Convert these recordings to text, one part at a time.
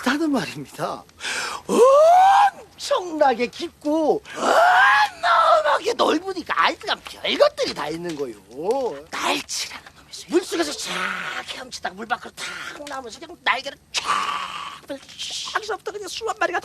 바다는 말입니다. 엄청나게 깊고 어마어마하게 넓으니까 알뜰한 별것들이 다 있는 거요. 날치라는 놈이 있어요. 물속에서 쫙 헤엄치다가 물 밖으로 탁 나오면서 그냥 날개를 쫙 거기서부터 그냥 수만 마리가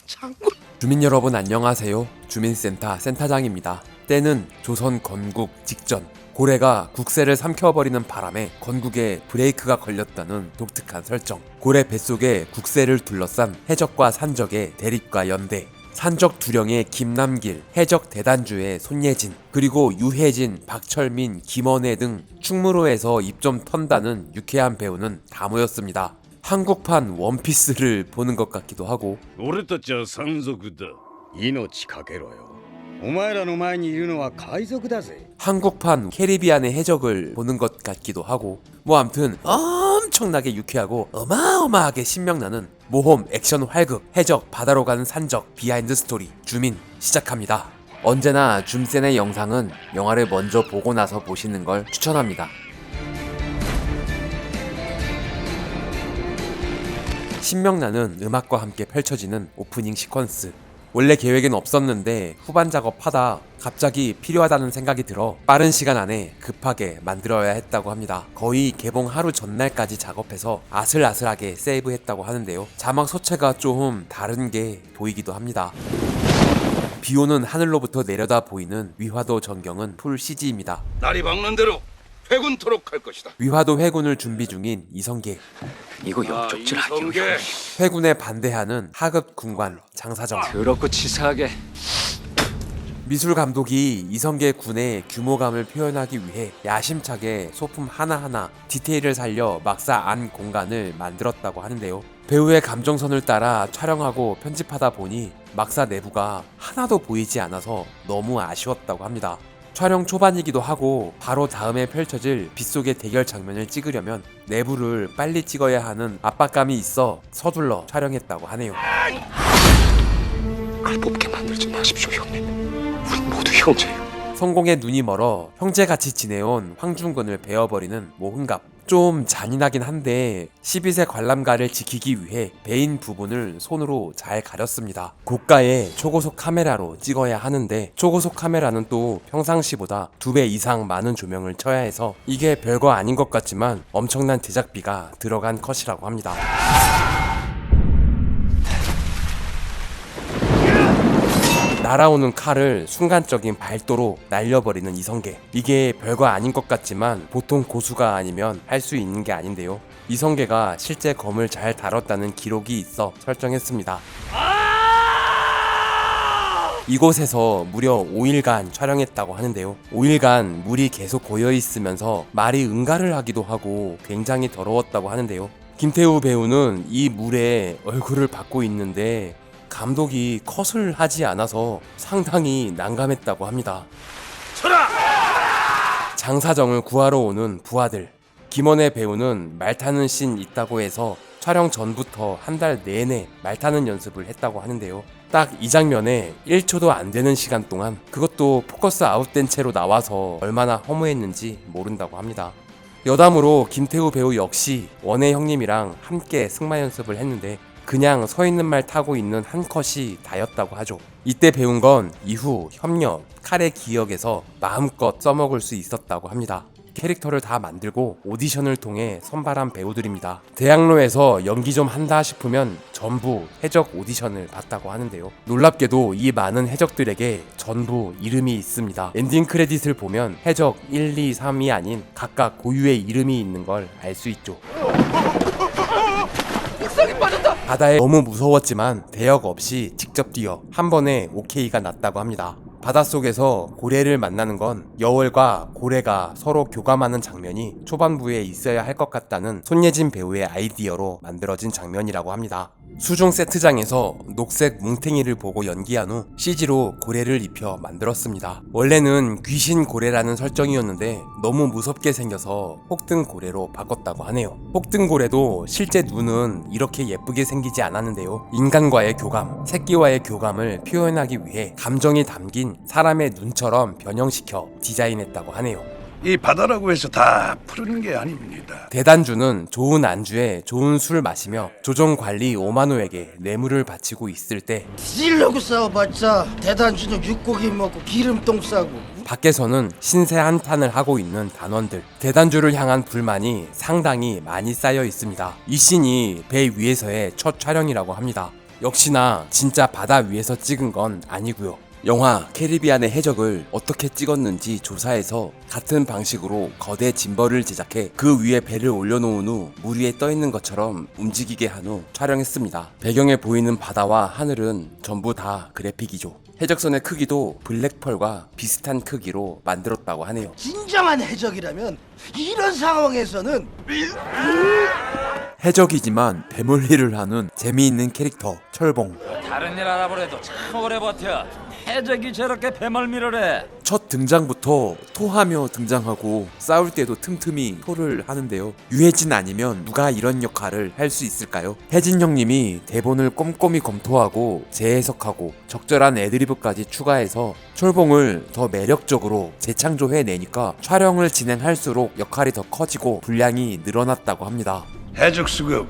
장관. 주민 여러분 안녕하세요. 주민센터 센터장입니다. 때는 조선 건국 직전, 고래가 국세를 삼켜버리는 바람에 건국에 브레이크가 걸렸다는 독특한 설정. 고래 뱃속에 국세를 둘러싼 해적과 산적의 대립과 연대, 산적 두령의 김남길, 해적 대단주의 손예진, 그리고 유해진, 박철민, 김원혜 등 충무로에서 입 좀 턴다는 유쾌한 배우는 다 모였습니다. 한국판 원피스를 보는 것 같기도 하고, 俺たちは山賊だ。命かけろよ。お前らの前にいるのは海賊だぜ。 한국판 캐리비안의 해적을 보는 것 같기도 하고, 뭐 암튼 엄청나게 유쾌하고 어마어마하게 신명나는 모험 액션 활극 해적 바다로 가는 산적 비하인드 스토리 주민 시작합니다. 언제나 줌센의 영상은 영화를 먼저 보고 나서 보시는 걸 추천합니다. 신명나는 음악과 함께 펼쳐지는 오프닝 시퀀스. 원래 계획엔 없었는데 후반 작업하다 갑자기 필요하다는 생각이 들어 빠른 시간 안에 급하게 만들어야 했다고 합니다. 거의 개봉 하루 전날까지 작업해서 아슬아슬하게 세이브했다고 하는데요. 자막 소체가 좀 다른 게 보이기도 합니다. 비오는 하늘로부터 내려다 보이는 위화도 전경은 풀 CG입니다. 날이 밝는 대로 회군토록 할 것이다. 위화도 회군을 준비 중인 이성계, 이거 역적질 아니오. 이성계. 회군에 반대하는 하급 군관 장사정. 더럽고 치사하게. 미술 감독이 이성계 군의 규모감을 표현하기 위해 야심차게 소품 하나하나 디테일을 살려 막사 안 공간을 만들었다고 하는데요. 배우의 감정선을 따라 촬영하고 편집하다 보니 막사 내부가 하나도 보이지 않아서 너무 아쉬웠다고 합니다. 촬영 초반이기도 하고 바로 다음에 펼쳐질 빗속의 대결 장면을 찍으려면 내부를 빨리 찍어야 하는 압박감이 있어 서둘러 촬영했다고 하네요. 날 뽑게 만들지 마십시오, 형님. 우린 모두 형제요. 성공에 눈이 멀어 형제같이 지내온 황중근을 베어버리는 모흥갑. 좀 잔인하긴 한데 12세 관람가를 지키기 위해 베인 부분을 손으로 잘 가렸습니다. 고가의 초고속 카메라로 찍어야 하는데 초고속 카메라는 또 평상시보다 2배 이상 많은 조명을 쳐야 해서 이게 별거 아닌 것 같지만 엄청난 제작비가 들어간 컷이라고 합니다. 날아오는 칼을 순간적인 발도로 날려버리는 이성계. 이게 별거 아닌 것 같지만 보통 고수가 아니면 할 수 있는 게 아닌데요. 이성계가 실제 검을 잘 다뤘다는 기록이 있어 설정했습니다. 이곳에서 무려 5일간 촬영했다고 하는데요. 5일간 물이 계속 고여있으면서 말이 응가를 하기도 하고 굉장히 더러웠다고 하는데요. 김태우 배우는 이 물에 얼굴을 받고 있는데 감독이 컷을 하지 않아서 상당히 난감했다고 합니다. 쳐라! 장사정을 구하러 오는 부하들. 김원혜 배우는 말 타는 씬 있다고 해서 촬영 전부터 한 달 내내 말 타는 연습을 했다고 하는데요. 딱 이 장면에 1초도 안 되는 시간 동안, 그것도 포커스 아웃된 채로 나와서 얼마나 허무했는지 모른다고 합니다. 여담으로 김태우 배우 역시 원혜 형님이랑 함께 승마 연습을 했는데 그냥 서 있는 말 타고 있는 한 컷이 다였다고 하죠. 이때 배운 건 이후 협력, 칼의 기억에서 마음껏 써먹을 수 있었다고 합니다. 캐릭터를 다 만들고 오디션을 통해 선발한 배우들입니다. 대학로에서 연기 좀 한다 싶으면 전부 해적 오디션을 봤다고 하는데요. 놀랍게도 이 많은 해적들에게 전부 이름이 있습니다. 엔딩 크레딧을 보면 해적 1, 2, 3이 아닌 각각 고유의 이름이 있는 걸 알 수 있죠. 바다에 너무 무서웠지만 대역 없이 직접 뛰어 한 번에 오케이가 났다고 합니다. 바닷속에서 고래를 만나는 건 여월과 고래가 서로 교감하는 장면이 초반부에 있어야 할 것 같다는 손예진 배우의 아이디어로 만들어진 장면이라고 합니다. 수중 세트장에서 녹색 뭉탱이를 보고 연기한 후 CG로 고래를 입혀 만들었습니다. 원래는 귀신 고래라는 설정이었는데 너무 무섭게 생겨서 혹등 고래로 바꿨다고 하네요. 혹등 고래도 실제 눈은 이렇게 예쁘게 생기지 않았는데요. 인간과의 교감, 새끼와의 교감을 표현하기 위해 감정이 담긴 사람의 눈처럼 변형시켜 디자인했다고 하네요. 이 바다라고 해서 다 푸르는 게 아닙니다. 대단주는 좋은 안주에 좋은 술 마시며 조정관리 오마노에게 뇌물을 바치고 있을 때 뒤질려고 싸워봤자 대단주는 육고기 먹고 기름똥 싸고. 밖에서는 신세 한탄을 하고 있는 단원들. 대단주를 향한 불만이 상당히 많이 쌓여 있습니다. 이 씬이 배 위에서의 첫 촬영이라고 합니다. 역시나 진짜 바다 위에서 찍은 건 아니고요. 영화 캐리비안의 해적을 어떻게 찍었는지 조사해서 같은 방식으로 거대 짐벌을 제작해 그 위에 배를 올려놓은 후 물 위에 떠있는 것처럼 움직이게 한 후 촬영했습니다. 배경에 보이는 바다와 하늘은 전부 다 그래픽이죠. 해적선의 크기도 블랙펄과 비슷한 크기로 만들었다고 하네요. 진정한 해적이라면 이런 상황에서는 해적이지만 배멀리를 하는 재미있는 캐릭터 철봉. 다른 일 알아보래도 참 오래 버텨. 해적이 저렇게 배멀미를 해. 첫 등장부터 토하며 등장하고 싸울 때도 틈틈이 토를 하는데요. 유해진 아니면 누가 이런 역할을 할 수 있을까요? 혜진 형님이 대본을 꼼꼼히 검토하고 재해석하고 적절한 애드리브까지 추가해서 철봉을 더 매력적으로 재창조해내니까 촬영을 진행할수록 역할이 더 커지고 분량이 늘어났다고 합니다. 해적 수급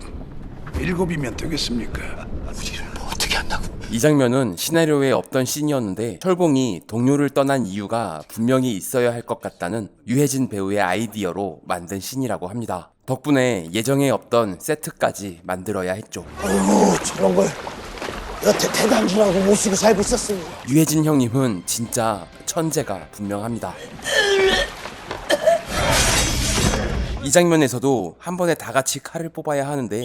7이면 되겠습니까? 우리를 뭐 어떻게 한다고? 이 장면은 시나리오에 없던 씬이었는데 철봉이 동료를 떠난 이유가 분명히 있어야 할 것 같다는 유해진 배우의 아이디어로 만든 씬이라고 합니다. 덕분에 예정에 없던 세트까지 만들어야 했죠. 아이고 저런 걸 여태 대단주라고 모시고 살고 있었으니. 유해진 형님은 진짜 천재가 분명합니다. 이 장면에서도 한 번에 다 같이 칼을 뽑아야 하는데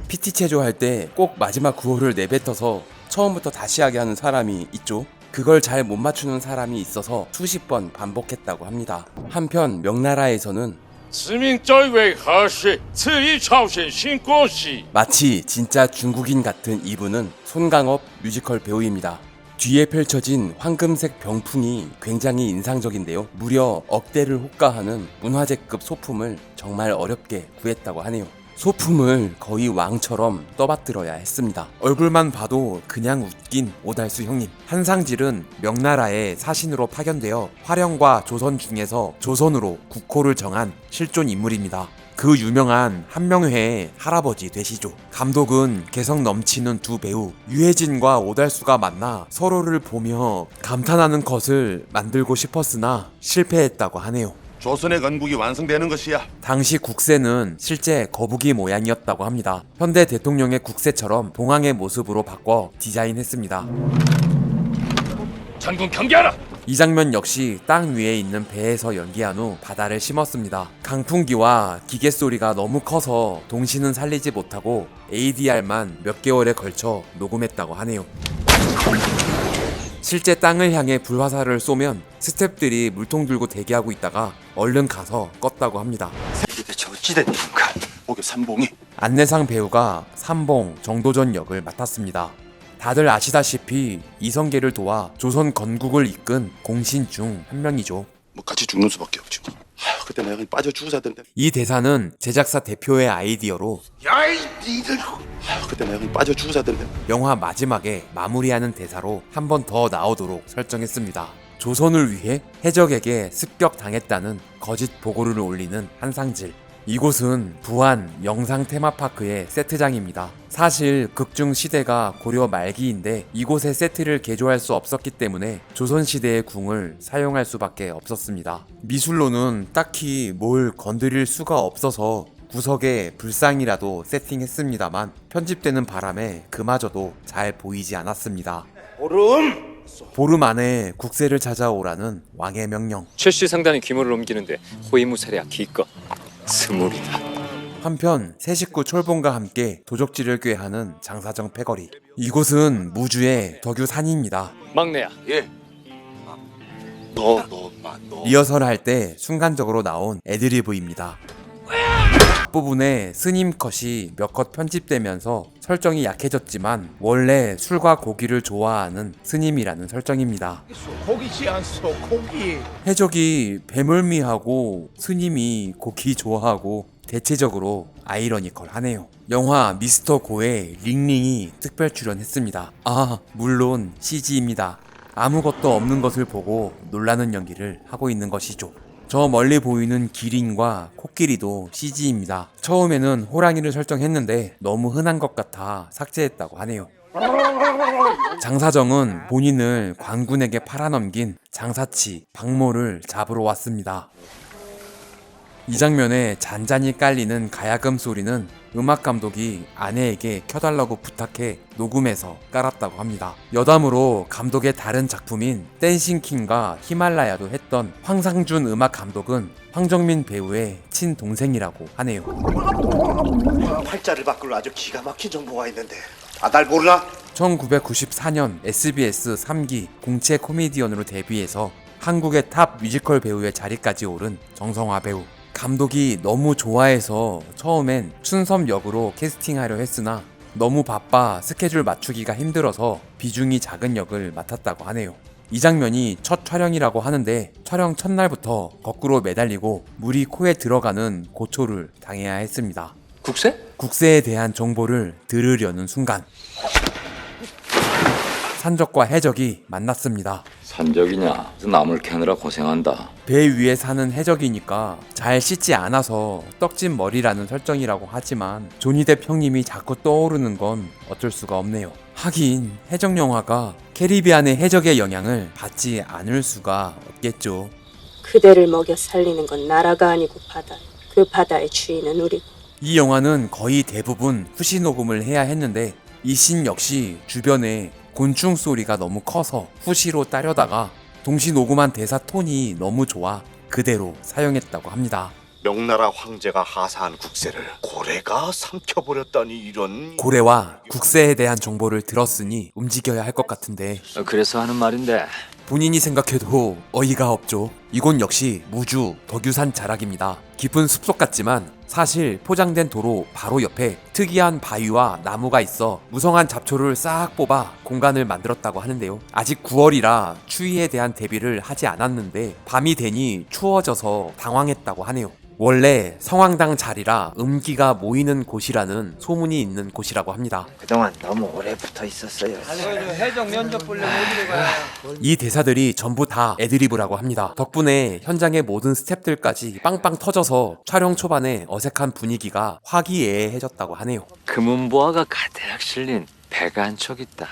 PT 체조할 때 꼭 마지막 구호를 내뱉어서 처음부터 다시 하게 하는 사람이 있죠. 그걸 잘 못 맞추는 사람이 있어서 수십 번 반복했다고 합니다. 한편 명나라에서는 此命这位何事？此一朝鲜新国sĩ。 마치 진짜 중국인 같은 이분은 손강업 뮤지컬 배우입니다. 뒤에 펼쳐진 황금색 병풍이 굉장히 인상적인데요. 무려 억대를 호가하는 문화재급 소품을 정말 어렵게 구했다고 하네요. 소품을 거의 왕처럼 떠받들어야 했습니다. 얼굴만 봐도 그냥 웃긴 오달수 형님. 한상질은 명나라의 사신으로 파견되어 화령과 조선 중에서 조선으로 국호를 정한 실존 인물입니다. 그 유명한 한명회의 할아버지 되시죠. 감독은 개성 넘치는 두 배우 유해진과 오달수가 만나 서로를 보며 감탄하는 것을 만들고 싶었으나 실패했다고 하네요. 조선의 건국이 완성되는 것이야. 당시 국세는 실제 거북이 모양이었다고 합니다. 현대 대통령의 국세처럼 봉황의 모습으로 바꿔 디자인했습니다. 전군 경계하라. 이 장면 역시 땅 위에 있는 배에서 연기한 후 바다를 심었습니다. 강풍기와 기계 소리가 너무 커서 동시는 살리지 못하고 ADR만 몇 개월에 걸쳐 녹음했다고 하네요. 실제 땅을 향해 불화살을 쏘면 스태프들이 물통 들고 대기하고 있다가 얼른 가서 껐다고 합니다. 이게 대체 어찌된 일인가? 목요 삼봉이 안내상 배우가 삼봉 정도전 역을 맡았습니다. 다들 아시다시피 이성계를 도와 조선 건국을 이끈 공신 중 한 명이죠. 뭐 같이 죽는 수밖에 없지. 그때 내가 빠져 죽어야 되는데. 이 대사는 제작사 대표의 아이디어로 야이 니들! 그때 내가 빠져 죽어야 되는데. 영화 마지막에 마무리하는 대사로 한 번 더 나오도록 설정했습니다. 조선을 위해 해적에게 습격당했다는 거짓 보고를 올리는 한상질. 이곳은 부안 영상 테마파크의 세트장입니다. 사실 극중 시대가 고려 말기인데 이곳에 세트를 개조할 수 없었기 때문에 조선시대의 궁을 사용할 수밖에 없었습니다. 미술로는 딱히 뭘 건드릴 수가 없어서 구석에 불상이라도 세팅했습니다만 편집되는 바람에 그마저도 잘 보이지 않았습니다. 보름 안에 국세를 찾아오라는 왕의 명령. 최씨 상단이 기물을 옮기는데 호위무사랴 기껏 스물이다. 한편 새 식구 철봉과 함께 도적질을 꾀하는 장사정 패거리. 이곳은 무주의 덕유 산입니다. 막내야. 예. 너. 리허설 할 때 순간적으로 나온 애드리브입니다. 부분에 스님 컷이 몇 컷 편집되면서 설정이 약해졌지만 원래 술과 고기를 좋아하는 스님이라는 설정입니다. 고기지 않소 고기. 해적이 배멀미하고 스님이 고기 좋아하고 대체적으로 아이러니컬하네요. 영화 미스터 고에 링링이 특별 출연했습니다. 아, 물론 CG입니다. 아무것도 없는 것을 보고 놀라는 연기를 하고 있는 것이죠. 저 멀리 보이는 기린과 코끼리도 CG입니다. 처음에는 호랑이를 설정했는데 너무 흔한 것 같아 삭제했다고 하네요. 장사정은 본인을 관군에게 팔아넘긴 장사치 박모를 잡으러 왔습니다. 이 장면에 잔잔히 깔리는 가야금 소리는 음악감독이 아내에게 켜달라고 부탁해 녹음해서 깔았다고 합니다. 여담으로 감독의 다른 작품인 댄싱킹과 히말라야도 했던 황상준 음악감독은 황정민 배우의 친동생이라고 하네요. 팔자를 바꿀 아주 기가 막힌 정보가 있는데 날 모르나? 1994년 SBS 3기 공채 코미디언으로 데뷔해서 한국의 탑 뮤지컬 배우의 자리까지 오른 정성화 배우. 감독이 너무 좋아해서 처음엔 춘섬 역으로 캐스팅하려 했으나 너무 바빠 스케줄 맞추기가 힘들어서 비중이 작은 역을 맡았다고 하네요. 이 장면이 첫 촬영이라고 하는데 촬영 첫날부터 거꾸로 매달리고 물이 코에 들어가는 고초를 당해야 했습니다. 국세? 국세에 대한 정보를 들으려는 순간 산적과 해적이 만났습니다. 산적이냐? 나물 캐느라 고생한다. 배 위에 사는 해적이니까 잘 씻지 않아서 떡진 머리라는 설정이라고 하지만 조니뎁 형님이 자꾸 떠오르는 건 어쩔 수가 없네요. 하긴 해적 영화가 캐리비안의 해적의 영향을 받지 않을 수가 없겠죠. 그대를 먹여 살리는 건 나라가 아니고 바다. 그 바다의 주인은 우리고. 이 영화는 거의 대부분 후시 녹음을 해야 했는데 이 씬 역시 주변에 곤충 소리가 너무 커서 후시로 따려다가 동시 녹음한 대사 톤이 너무 좋아 그대로 사용했다고 합니다. 명나라 황제가 하사한 국세를 고래가 삼켜버렸다니 이런... 고래와 국세에 대한 정보를 들었으니 움직여야 할 것 같은데 그래서 하는 말인데 본인이 생각해도 어이가 없죠. 이곳 역시 무주 덕유산 자락입니다. 깊은 숲속 같지만 사실 포장된 도로 바로 옆에 특이한 바위와 나무가 있어 무성한 잡초를 싹 뽑아 공간을 만들었다고 하는데요. 아직 9월이라 추위에 대한 대비를 하지 않았는데 밤이 되니 추워져서 당황했다고 하네요. 원래 성황당 자리라 음기가 모이는 곳이라는 소문이 있는 곳이라고 합니다. 그동안 너무 오래 붙어 있었어요. 해적 면접 보려면 어디로 가요? 이 대사들이 전부 다 애드리브라고 합니다. 덕분에 현장의 모든 스태프들까지 빵빵 터져서 촬영 초반에 어색한 분위기가 화기애애해졌다고 하네요. 금은보화가 가득 실린 배가 한 척 있다.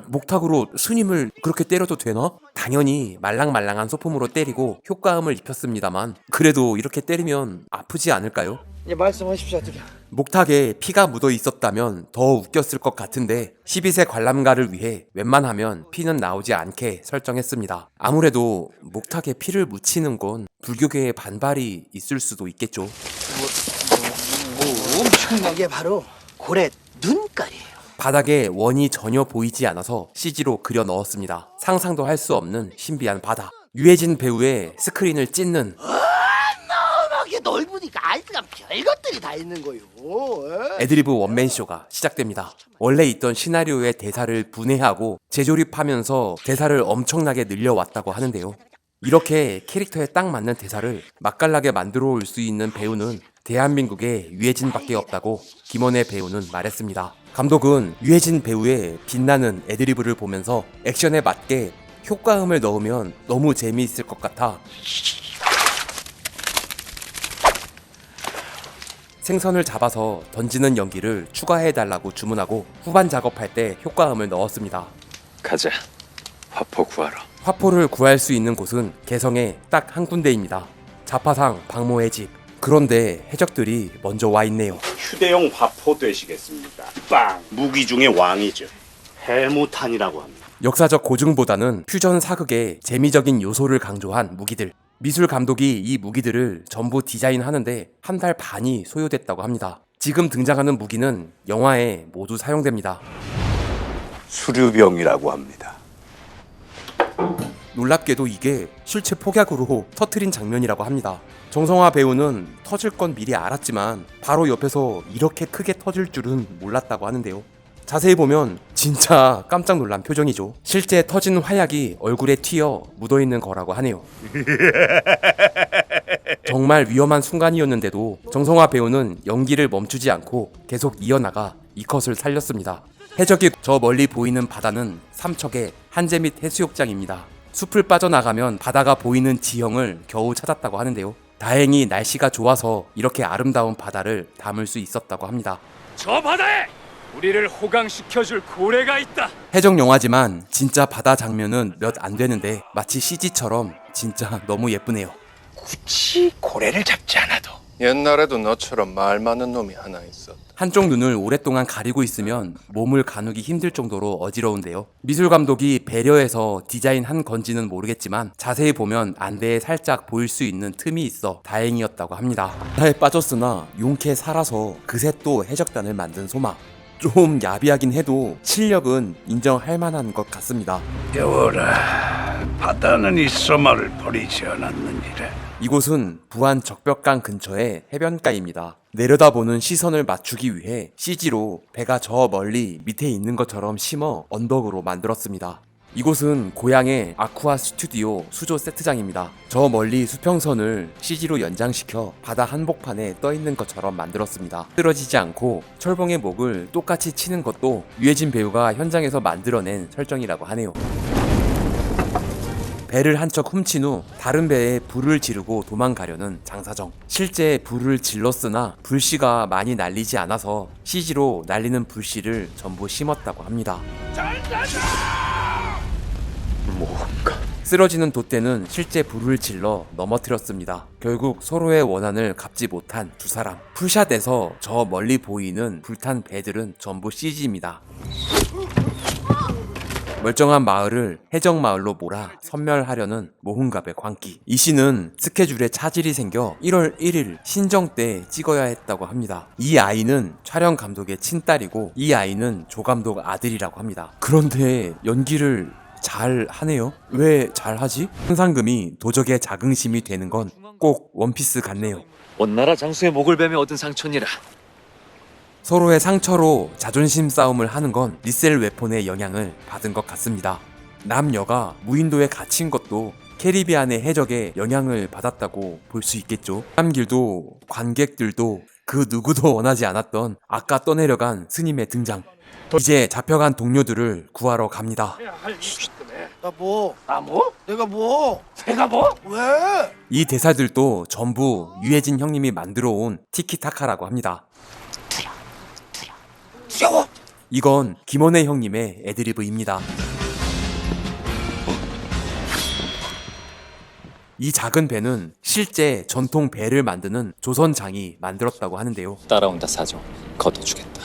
목탁으로 스님을 그렇게 때려도 되나? 당연히 말랑말랑한 소품으로 때리고 효과음을 입혔습니다만 그래도 이렇게 때리면 아프지 않을까요? 이제 말씀하십시오, 드려. 목탁에 피가 묻어 있었다면 더 웃겼을 것 같은데 12세 관람가를 위해 웬만하면 피는 나오지 않게 설정했습니다. 아무래도 목탁에 피를 묻히는 건 불교계의 반발이 있을 수도 있겠죠. 이게 바로 고래 눈깔이에요. 바닥에 원이 전혀 보이지 않아서 CG로 그려 넣었습니다. 상상도 할 수 없는 신비한 바다. 유해진 배우의 스크린을 찢는 너무하게 넓으니까 아이스가 별것들이 다 있는 거요. 애드리브 원맨쇼가 시작됩니다. 원래 있던 시나리오의 대사를 분해하고 재조립하면서 대사를 엄청나게 늘려왔다고 하는데요. 이렇게 캐릭터에 딱 맞는 대사를 맛깔나게 만들어 올 수 있는 배우는 대한민국에 유해진밖에 없다고 김원혜 배우는 말했습니다. 감독은 유해진 배우의 빛나는 애드리브를 보면서 액션에 맞게 효과음을 넣으면 너무 재미있을 것 같아 생선을 잡아서 던지는 연기를 추가해달라고 주문하고 후반 작업할 때 효과음을 넣었습니다. 가자. 화포 구하러. 화포를 구할 수 있는 곳은 개성에 딱 한 군데입니다. 자파상 박모의 집. 그런데 해적들이 먼저 와 있네요. 휴대용 화포 되시겠습니까? 빵! 무기 중의 왕이죠. 해무탄이라고 합니다. 역사적 고증보다는 퓨전 사극의 재미적인 요소를 강조한 무기들. 미술 감독이 이 무기들을 전부 디자인하는데 한 달 반이 소요됐다고 합니다. 지금 등장하는 무기는 영화에 모두 사용됩니다. 수류병이라고 합니다. 놀랍게도 이게 실제 폭약으로 터트린 장면이라고 합니다. 정성화 배우는 터질 건 미리 알았지만 바로 옆에서 이렇게 크게 터질 줄은 몰랐다고 하는데요. 자세히 보면 진짜 깜짝 놀란 표정이죠. 실제 터진 화약이 얼굴에 튀어 묻어있는 거라고 하네요. 정말 위험한 순간이었는데도 정성화 배우는 연기를 멈추지 않고 계속 이어나가 이 컷을 살렸습니다. 해적이 저 멀리 보이는 바다는 삼척의 한재밑 해수욕장입니다. 숲을 빠져나가면 바다가 보이는 지형을 겨우 찾았다고 하는데요. 다행히 날씨가 좋아서 이렇게 아름다운 바다를 담을 수 있었다고 합니다. 저 바다에 우리를 호강시켜줄 고래가 있다. 해적 영화지만 진짜 바다 장면은 몇 안 되는데 마치 CG처럼 진짜 너무 예쁘네요. 굳이 고래를 잡지 않아도 옛날에도 너처럼 말 많은 놈이 하나 있었다. 한쪽 눈을 오랫동안 가리고 있으면 몸을 가누기 힘들 정도로 어지러운데요. 미술 감독이 배려해서 디자인한 건지는 모르겠지만 자세히 보면 안대에 살짝 보일 수 있는 틈이 있어 다행이었다고 합니다. 바다에 빠졌으나 용케 살아서 그새 또 해적단을 만든 소마. 좀 야비하긴 해도 실력은 인정할 만한 것 같습니다. 여워라, 바다는 이 소마를 버리지 않았느니라. 이곳은 부안 적벽강 근처의 해변가입니다. 내려다보는 시선을 맞추기 위해 CG로 배가 저 멀리 밑에 있는 것처럼 심어 언덕으로 만들었습니다. 이곳은 고향의 아쿠아 스튜디오 수조 세트장입니다. 저 멀리 수평선을 CG로 연장시켜 바다 한복판에 떠있는 것처럼 만들었습니다. 쓰러지지 않고 철봉의 목을 똑같이 치는 것도 유해진 배우가 현장에서 만들어낸 설정이라고 하네요. 배를 한 척 훔친 후 다른 배에 불을 지르고 도망가려는 장사정. 실제 불을 질렀으나 불씨가 많이 날리지 않아서 CG로 날리는 불씨를 전부 심었다고 합니다. 뭔가 쓰러지는 돛대는 실제 불을 질러 넘어뜨렸습니다. 결국 서로의 원한을 갚지 못한 두 사람. 풀샷에서 저 멀리 보이는 불탄 배들은 전부 CG입니다. 멀쩡한 마을을 해적마을로 몰아 섬멸하려는 모훈갑의 광기. 이 씬은 스케줄에 차질이 생겨 1월 1일 신정 때 찍어야 했다고 합니다. 이 아이는 촬영 감독의 친딸이고 이 아이는 조 감독 아들이라고 합니다. 그런데 연기를 잘 하네요. 왜 잘하지? 현상금이 도적의 자긍심이 되는 건 꼭 원피스 같네요. 원나라 장수의 목을 베며 얻은 상처니라. 서로의 상처로 자존심 싸움을 하는 건 리셀 웨폰의 영향을 받은 것 같습니다. 남녀가 무인도에 갇힌 것도 캐리비안의 해적에 영향을 받았다고 볼 수 있겠죠. 사람길도 관객들도 그 누구도 원하지 않았던 아까 떠내려간 스님의 등장. 이제 잡혀간 동료들을 구하러 갑니다. 나 뭐? 내가 뭐? 내가 뭐? 왜? 이 대사들도 전부 유해진 형님이 만들어 온 티키타카라고 합니다. 두려워. 이건 김원혜 형님의 애드리브입니다. 이 작은 배는 실제 전통 배를 만드는 조선장이 만들었다고 하는데요. 따라온다 사정. 걷어주겠다.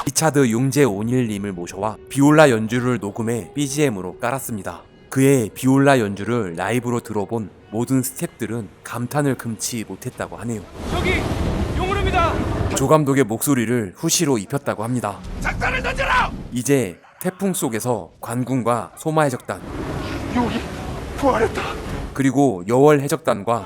리차드 용재 온일님을 모셔와 비올라 연주를 녹음해 BGM으로 깔았습니다. 그의 비올라 연주를 라이브로 들어본 모든 스태프들은 감탄을 금치 못했다고 하네요. 저기 용으로입니다. 조 감독의 목소리를 후시로 입혔다고 합니다. 작단을 던져라! 이제 태풍 속에서 관군과 소마 해적단, 여기 부활했다. 그리고 여월 해적단과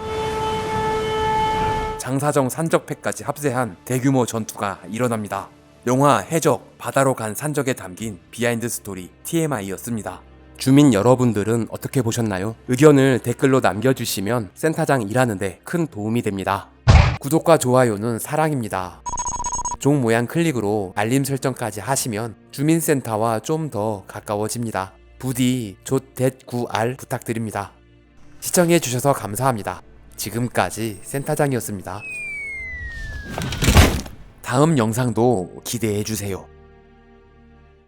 장사정 산적패까지 합세한 대규모 전투가 일어납니다. 영화 해적, 바다로 간 산적에 담긴 비하인드 스토리 TMI였습니다. 주민 여러분들은 어떻게 보셨나요? 의견을 댓글로 남겨주시면 센터장 일하는데 큰 도움이 됩니다. 구독과 좋아요는 사랑입니다. 종 모양 클릭으로 알림 설정까지 하시면 주민센터와 좀 더 가까워집니다. 부디 조-9R 부탁드립니다. 시청해주셔서 감사합니다. 지금까지 센터장이었습니다. 다음 영상도 기대해주세요.